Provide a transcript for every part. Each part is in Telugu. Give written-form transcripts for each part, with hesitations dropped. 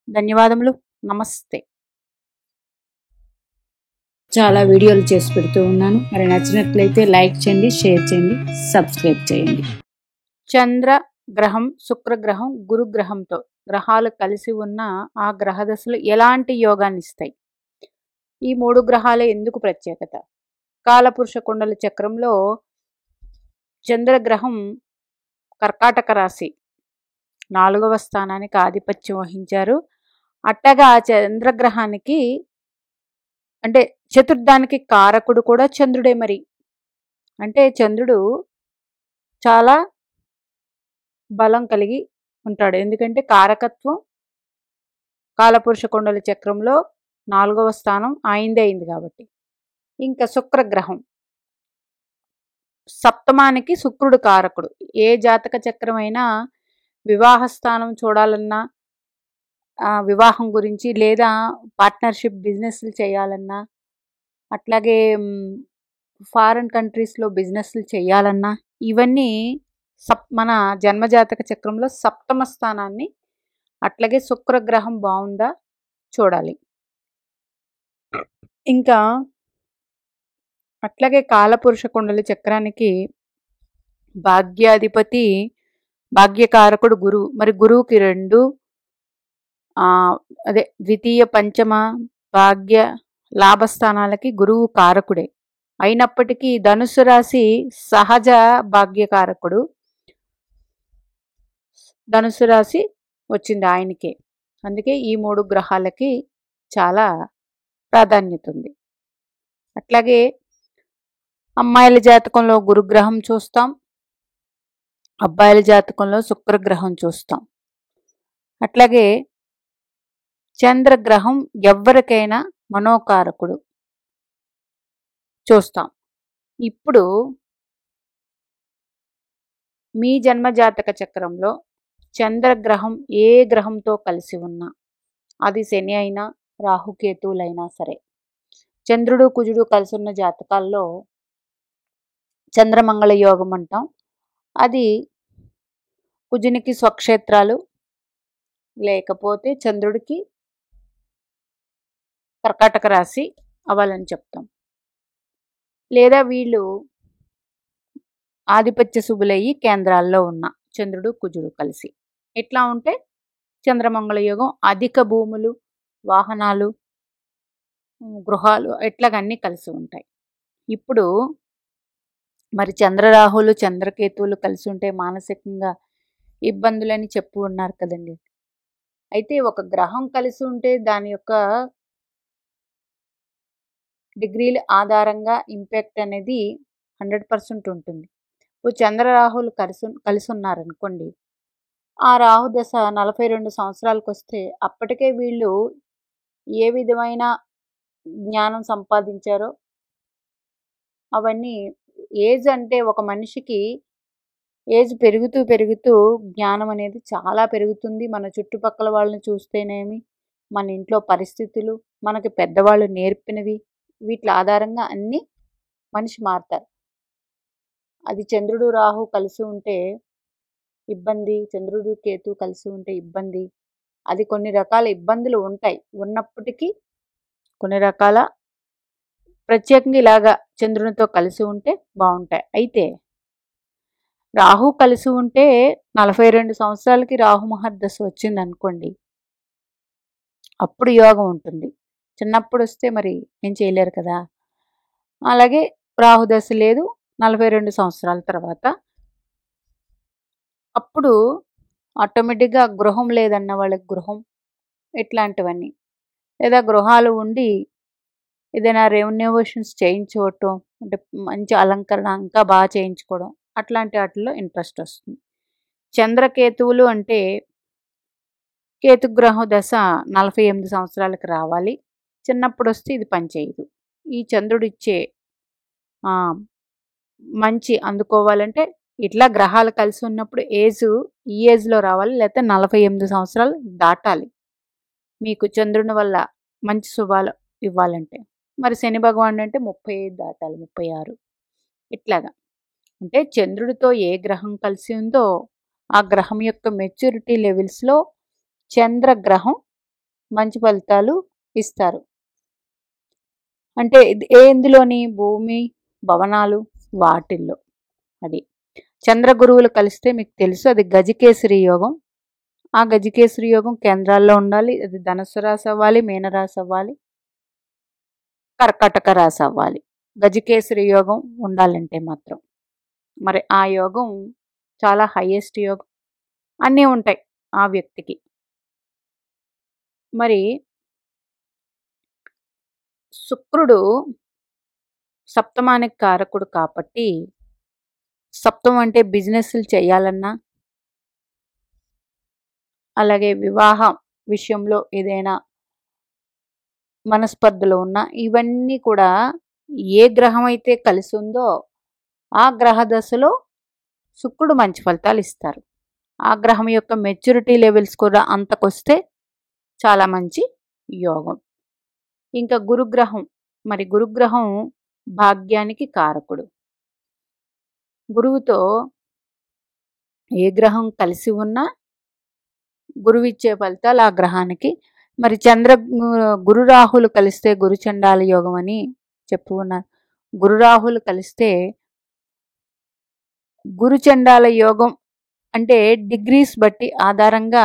ధన్యవాదములు. నమస్తే. చాలా వీడియోలు చేసి పెడుతూ ఉన్నాను. మరి నచ్చినట్లయితే లైక్ చేయండి, షేర్ చేయండి, సబ్స్క్రైబ్ చేయండి. చంద్ర గ్రహం, శుక్రగ్రహం, గురుగ్రహంతో గ్రహాలు కలిసి ఉన్న ఆ గ్రహ దశలు ఎలాంటి యోగాన్ని ఇస్తాయి? ఈ 3 గ్రహాలే ఎందుకు ప్రత్యేకత? కాలపురుష కుండల చక్రంలో చంద్రగ్రహం కర్కాటక రాశి 4వ స్థానానికి ఆధిపత్యం వహించారు. అట్టగా ఆ చంద్రగ్రహానికి అంటే చతుర్థానికి కారకుడు కూడా చంద్రుడే. మరి అంటే చంద్రుడు చాలా బలం కలిగి ఉంటాడు. ఎందుకంటే కారకత్వం కాలపురుష కుండల చక్రంలో 4వ స్థానం ఆయనదే అయింది కాబట్టి. ఇంకా శుక్రగ్రహం సప్తమానికి శుక్రుడు కారకుడు. ఏ జాతక చక్రం అయినా వివాహ స్థానం చూడాలన్నా, వివాహం గురించి లేదా పార్ట్నర్షిప్ బిజినెస్లు చేయాలన్నా, అట్లాగే ఫారిన్ కంట్రీస్లో బిజినెస్లు చేయాలన్నా ఇవన్నీ మన జన్మజాతక చక్రంలో సప్తమ స్థానాన్ని అట్లాగే శుక్రగ్రహం బాగుందా చూడాలి. ఇంకా అట్లాగే కాలపురుష కుండలి చక్రానికి భాగ్యాధిపతి భాగ్యకారకుడు గురువు. మరి గురువుకి 2 ద్వితీయ పంచమ భాగ్య లాభస్థానాలకి గురువు కారకుడే. అయినప్పటికీ ధనుసు రాశి సహజ భాగ్యకారకుడు. ధనుసు రాశి వచ్చింది ఆయనకే. అందుకే ఈ 3 గ్రహాలకి చాలా ప్రాధాన్యత ఉంది. అట్లాగే అమ్మాయిల జాతకంలో గురుగ్రహం చూస్తాం, అబ్బాయిల జాతకంలో శుక్రగ్రహం చూస్తాం. అట్లాగే చంద్రగ్రహం ఎవరికైనా మనోకారకుడు చూస్తాం. ఇప్పుడు మీ జన్మజాతక చక్రంలో చంద్రగ్రహం ఏ గ్రహంతో కలిసి ఉన్నా, అది శని అయినా రాహుకేతువులైనా సరే, చంద్రుడు కుజుడు కలిసి ఉన్న జాతకాల్లో చంద్రమంగళ యోగం అంటాం. అది కుజునికి స్వక్షేత్రాలు, లేకపోతే చంద్రుడికి కర్కాటక రాశి అవ్వాలని చెప్తాం. లేదా వీళ్ళు ఆధిపత్య శుభులయ్యి కేంద్రాల్లో ఉన్న చంద్రుడు కుజుడు కలిసి ఇట్లా ఉంటే చంద్రమంగళ యోగం. అధిక భూములు, వాహనాలు, గృహాలు ఇట్లాగన్నీ కలిసి ఉంటాయి. ఇప్పుడు మరి చంద్రరాహులు చంద్రకేతువులు కలిసి ఉంటే మానసికంగా ఇబ్బందులని చెప్పు ఉన్నారు కదండి. అయితే ఒక గ్రహం కలిసి ఉంటే దాని యొక్క డిగ్రీల ఆధారంగా ఇంపాక్ట్ అనేది 100% ఉంటుంది. ఇప్పుడు చంద్రరాహులు కలిసి ఉన్నారనుకోండి, ఆ రాహు దశ 42 సంవత్సరాలకు వస్తే అప్పటికే వీళ్ళు ఏ విధమైన జ్ఞానం సంపాదించారో అవన్నీ ఏజ్ అంటే ఒక మనిషికి ఏజ్ పెరుగుతూ పెరుగుతూ జ్ఞానం అనేది చాలా పెరుగుతుంది. మన చుట్టుపక్కల వాళ్ళని చూస్తేనేమి, మన ఇంట్లో పరిస్థితులు, మనకి పెద్దవాళ్ళు నేర్పినవి, వీటి ఆధారంగా అన్నీ మనిషి మారుతారు. అది చంద్రుడు రాహు కలిసి ఉంటే ఇబ్బంది, చంద్రుడు కేతు కలిసి ఉంటే ఇబ్బంది. అది కొన్ని రకాల ఇబ్బందులు ఉంటాయి. ఉన్నప్పటికీ కొన్ని రకాల ప్రత్యేకంగా ఇలాగా చంద్రునితో కలిసి ఉంటే బాగుంటాయి. అయితే రాహు కలిసి ఉంటే 42 సంవత్సరాలకి రాహు మహర్దశ వచ్చింది అనుకోండి, అప్పుడు యోగం ఉంటుంది. చిన్నప్పుడు వస్తే మరి ఏం చేయలేరు కదా. అలాగే రాహుదశ లేదు 42 సంవత్సరాల తర్వాత, అప్పుడు ఆటోమేటిక్గా గృహం లేదన్న వాళ్ళకి గృహం, ఇట్లాంటివన్నీ, లేదా గృహాలు ఉండి ఏదైనా రెన్యువేషన్స్ చేయించుకోవటం, అంటే మంచి అలంకరణ ఇంకా బాగా చేయించుకోవడం, అట్లాంటి వాటిల్లో ఇంట్రెస్ట్ వస్తుంది. చంద్రకేతువులు అంటే కేతుగ్రహ దశ 48 సంవత్సరాలకు రావాలి. చిన్నప్పుడు వస్తే ఇది పనిచేయదు. ఈ చంద్రుడు ఇచ్చే మంచి అందుకోవాలంటే ఇట్లా గ్రహాలు కలిసి ఉన్నప్పుడు ఈ ఏజ్లో రావాలి, లేకపోతే 48 సంవత్సరాలు దాటాలి మీకు చంద్రుని వల్ల మంచి శుభాలు ఇవ్వాలంటే. మరి శని భగవానుడు అంటే 35 దాటాలి, 36 ఇట్లాగా. అంటే చంద్రుడితో ఏ గ్రహం కలిసి ఉందో ఆ గ్రహం యొక్క మెచ్యూరిటీ లెవెల్స్లో చంద్రగ్రహం మంచి ఫలితాలు ఇస్తారు. అంటే ఎందులోని భూమి, భవనాలు వాటిల్లో. అది చంద్ర గురువులు కలిస్తే మీకు తెలుసు, అది గజకేసరి యోగం. ఆ గజకేసరి యోగం కేంద్రాల్లో ఉండాలి. అది ధనుస్సు రాశి అవ్వాలి, మీనరాశి అవ్వాలి, కర్కాటక రాశి అవ్వాలి. గజకేసరి యోగం ఉండాలంటే మాత్రం మరి ఆ యోగం చాలా హైయెస్ట్ యోగం. అన్నీ ఉంటాయి ఆ వ్యక్తికి. మరి శుక్రుడు సప్తమానికి కారకుడు కాబట్టి, సప్తమం అంటే బిజినెస్లు చేయాలన్నా, అలాగే వివాహం విషయంలో ఏదైనా మనస్పర్ధలు ఉన్నా, ఇవన్నీ కూడా ఏ గ్రహం అయితే కలిసి ఉందో ఆ గ్రహ దశలో శుక్రుడు మంచి ఫలితాలు ఇస్తారు. ఆ గ్రహం యొక్క మెచ్యూరిటీ లెవెల్స్ కూడా అంతకొస్తే చాలా మంచి యోగం. ఇంకా గురుగ్రహం, మరి గురుగ్రహం భాగ్యానికి కారకుడు. గురువుతో ఏ గ్రహం కలిసి ఉన్నా గురువు ఇచ్చే ఫలితాలు ఆ గ్రహానికి. మరి గురు రాహులు కలిస్తే గురు చండాల యోగం అని చెప్పు ఉన్నారు. గురు రాహులు కలిస్తే గురు చండాల యోగం అంటే డిగ్రీస్ బట్టి ఆధారంగా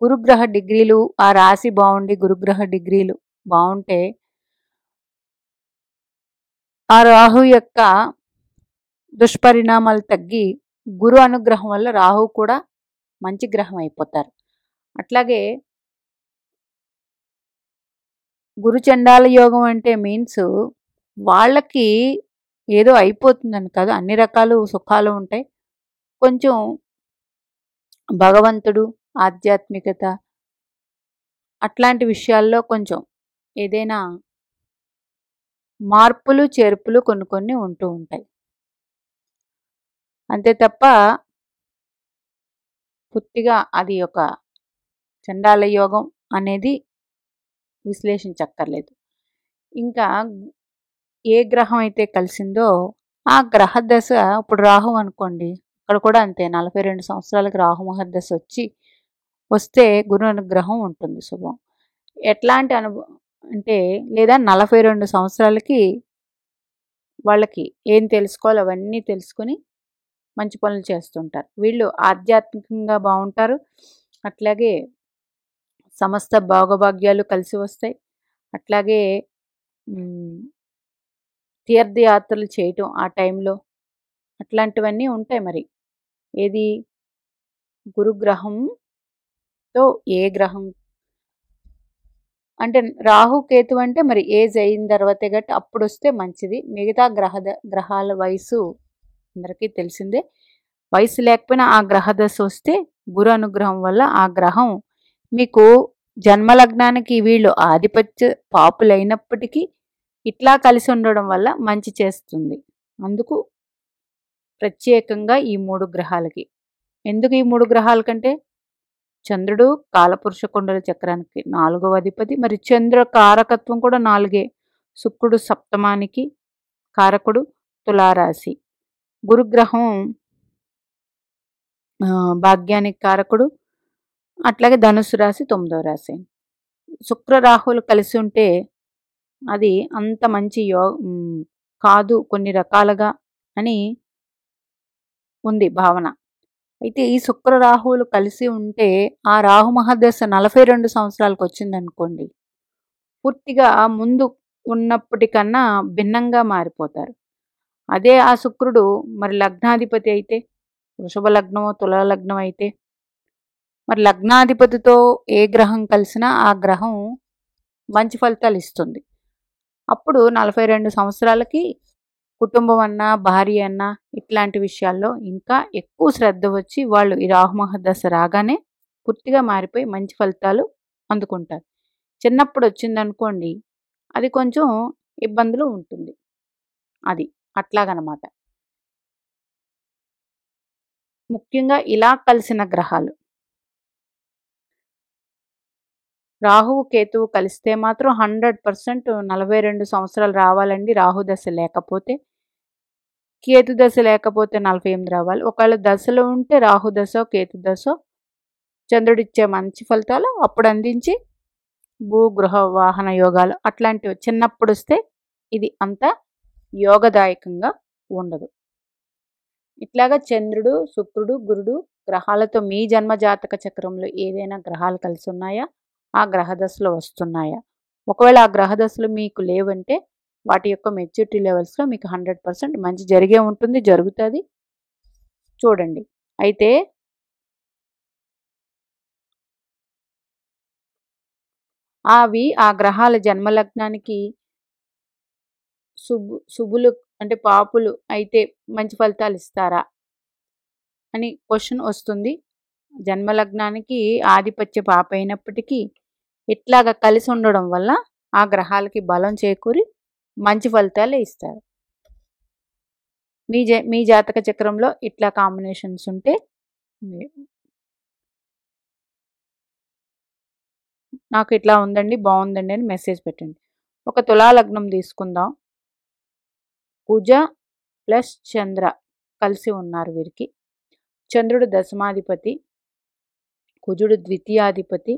గురుగ్రహ డిగ్రీలు, ఆ రాశి బాగుండి గురుగ్రహ డిగ్రీలు బాగుంటే ఆ రాహు యొక్క దుష్పరిణామాలు తగ్గి గురు అనుగ్రహం వల్ల రాహు కూడా మంచి గ్రహం అయిపోతారు. అట్లాగే గురు చండాల యోగం అంటే మీన్స్ వాళ్ళకి ఏదో అయిపోతుందని కాదు, అన్ని రకాలు సుఖాలు ఉంటాయి. కొంచెం భగవంతుడు, ఆధ్యాత్మికత అట్లాంటి విషయాల్లో కొంచెం ఏదైనా మార్పులు చేర్పులు కొన్ని ఉంటూ ఉంటాయి. అంతే తప్ప పూర్తిగా అది ఒక చండాల యోగం అనేది విశ్లేషించక్కర్లేదు. ఇంకా ఏ గ్రహం అయితే కలిసిందో ఆ గ్రహ దశ, ఇప్పుడు రాహు అనుకోండి, అక్కడ కూడా అంతే 42 సంవత్సరాలకు రాహు మహర్దశ వస్తే గురు అనుగ్రహం ఉంటుంది, శుభం. ఎట్లాంటి అనుభవం అంటే, లేదా 42 సంవత్సరాలకి వాళ్ళకి ఏం తెలుసుకోవాలో అవన్నీ తెలుసుకొని మంచి పనులు చేస్తుంటారు. వీళ్ళు ఆధ్యాత్మికంగా బాగుంటారు. అట్లాగే సమస్త భోగభాగ్యాలు కలిసి వస్తాయి. అట్లాగే తీర్థయాత్రలు చేయటం ఆ టైంలో అట్లాంటివన్నీ ఉంటాయి. మరి ఏది గురుగ్రహంతో ఏ గ్రహం అంటే రాహు కేతు అంటే మరి ఏజ్ అయిన తర్వాతే గట్టి అప్పుడు వస్తే మంచిది. మిగతా గ్రహాల వయసు అందరికీ తెలిసిందే. వయసు లేకపోయినా ఆ గ్రహదశ వస్తే గురు అనుగ్రహం వల్ల ఆ గ్రహం మీకు జన్మలగ్నానికి వీళ్ళు ఆధిపత్య పాపులైనప్పటికీ ఇట్లా కలిసి ఉండడం వల్ల మంచి చేస్తుంది. అందుకు ప్రత్యేకంగా ఈ 3 గ్రహాలకి. ఎందుకు ఈ 3 గ్రహాల కంటే, చంద్రుడు కాలపురుష కుండల చక్రానికి 4వ అధిపతి, మరి చంద్ర కారకత్వం కూడా 4. శుక్రుడు సప్తమానికి కారకుడు, తులారాశి. గురుగ్రహం భాగ్యానికి కారకుడు, అట్లాగే ధనుసు రాశి 9వ రాశి. శుక్ర రాహులు కలిసి ఉంటే అది అంత మంచి కాదు కొన్ని రకాలుగా అని ఉంది భావన. అయితే ఈ శుక్ర రాహువులు కలిసి ఉంటే ఆ రాహు మహర్దశ 42 సంవత్సరాలకు వచ్చిందనుకోండి, పూర్తిగా ముందు ఉన్నప్పటికన్నా భిన్నంగా మారిపోతారు. అదే ఆ శుక్రుడు మరి లగ్నాధిపతి అయితే, వృషభ లగ్నమో తులా లగ్నం అయితే, మరి లగ్నాధిపతితో ఏ గ్రహం కలిసినా ఆ గ్రహం మంచి ఫలితాలు ఇస్తుంది. అప్పుడు 42 సంవత్సరాలకి కుటుంబం అన్నా, భార్య అన్నా ఇట్లాంటి విషయాల్లో ఇంకా ఎక్కువ శ్రద్ధ వచ్చి వాళ్ళు ఈ రాహు మహర్దశ రాగానే పూర్తిగా మారిపోయి మంచి ఫలితాలు అందుకుంటారు. చిన్నప్పుడు వచ్చిందనుకోండి, అది కొంచెం ఇబ్బందులు ఉంటుంది. అది అట్లాగనమాట. ముఖ్యంగా ఇలా కలిసిన గ్రహాలు రాహువు కేతువు కలిస్తే మాత్రం 100% 42 సంవత్సరాలు రావాలండి. రాహు దశ లేకపోతే, కేతు దశ లేకపోతే 48 రావాలి. ఒకవేళ దశలో ఉంటే రాహు దశ కేతు దశ చంద్రుడిచ్చే మంచి ఫలితాలు అప్పుడు అందించి భూగృహ వాహన యోగాలు అట్లాంటివి చిన్నప్పుడు వస్తే ఇది అంత యోగదాయకంగా ఉండదు. ఇట్లాగా చంద్రుడు, శుక్రుడు, గురుడు గ్రహాలతో మీ జన్మ జాతక చక్రంలో ఏదైనా గ్రహాలు కలిసి ఉన్నాయా, ఆ గ్రహ దశలో వస్తున్నాయా? ఒకవేళ ఆ గ్రహ దశలు మీకు లేవంటే వాటి యొక్క మెచ్యూరిటీ లెవెల్స్లో మీకు 100% మంచి జరిగే ఉంటుంది, జరుగుతుంది. చూడండి. అయితే ఆ గ్రహాల జన్మలగ్నానికి శుభులు అంటే పాపులు అయితే మంచి ఫలితాలు ఇస్తారా అని క్వశ్చన్ వస్తుంది. జన్మలగ్నానికి ఆధిపత్య పాప అయినప్పటికీ ఇట్లాగా కలిసి ఉండడం వల్ల ఆ గ్రహాలకి బలం చేకూరి మంచి ఫలితాలే ఇస్తారు. మీ జాతక చక్రంలో ఇట్లా కాంబినేషన్స్ ఉంటే నాకు ఇట్లా ఉందండి, బాగుందండి అని మెసేజ్ పెట్టండి. ఒక తులా లగ్నం తీసుకుందాం. కుజ ప్లస్ చంద్ర కలిసి ఉన్నారు వీరికి. చంద్రుడు దశమాధిపతి, కుజుడు ద్వితీయాధిపతి,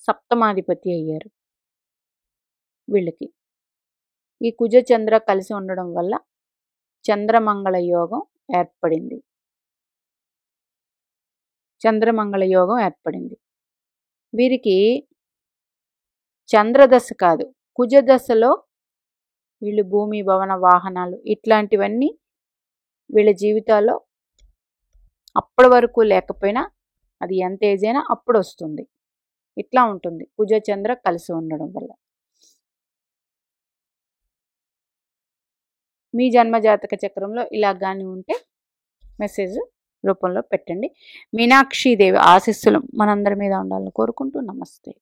సప్తమాధిపతి అయ్యారు వీళ్ళకి. ఈ కుజ చంద్ర కలిసి ఉండడం వల్ల చంద్రమంగళ యోగం ఏర్పడింది. వీరికి చంద్రదశ కాదు, కుజదశలో వీళ్ళు భూమి, భవన, వాహనాలు ఇట్లాంటివన్నీ వీళ్ళ జీవితాల్లో అప్పటి వరకు లేకపోయినా అది ఎంత ఏజ్ అయినా అప్పుడు వస్తుంది. ఇట్లా ఉంటుంది కుజ చంద్ర కలిసి ఉండడం వల్ల. మీ జన్మ జాతక చక్రంలో ఇలా కానీ ఉంటే మెసేజ్ రూపంలో పెట్టండి. మీనాక్షి దేవి ఆశీస్సులు మనందరి మీద ఉండాలని కోరుకుంటూ నమస్తే.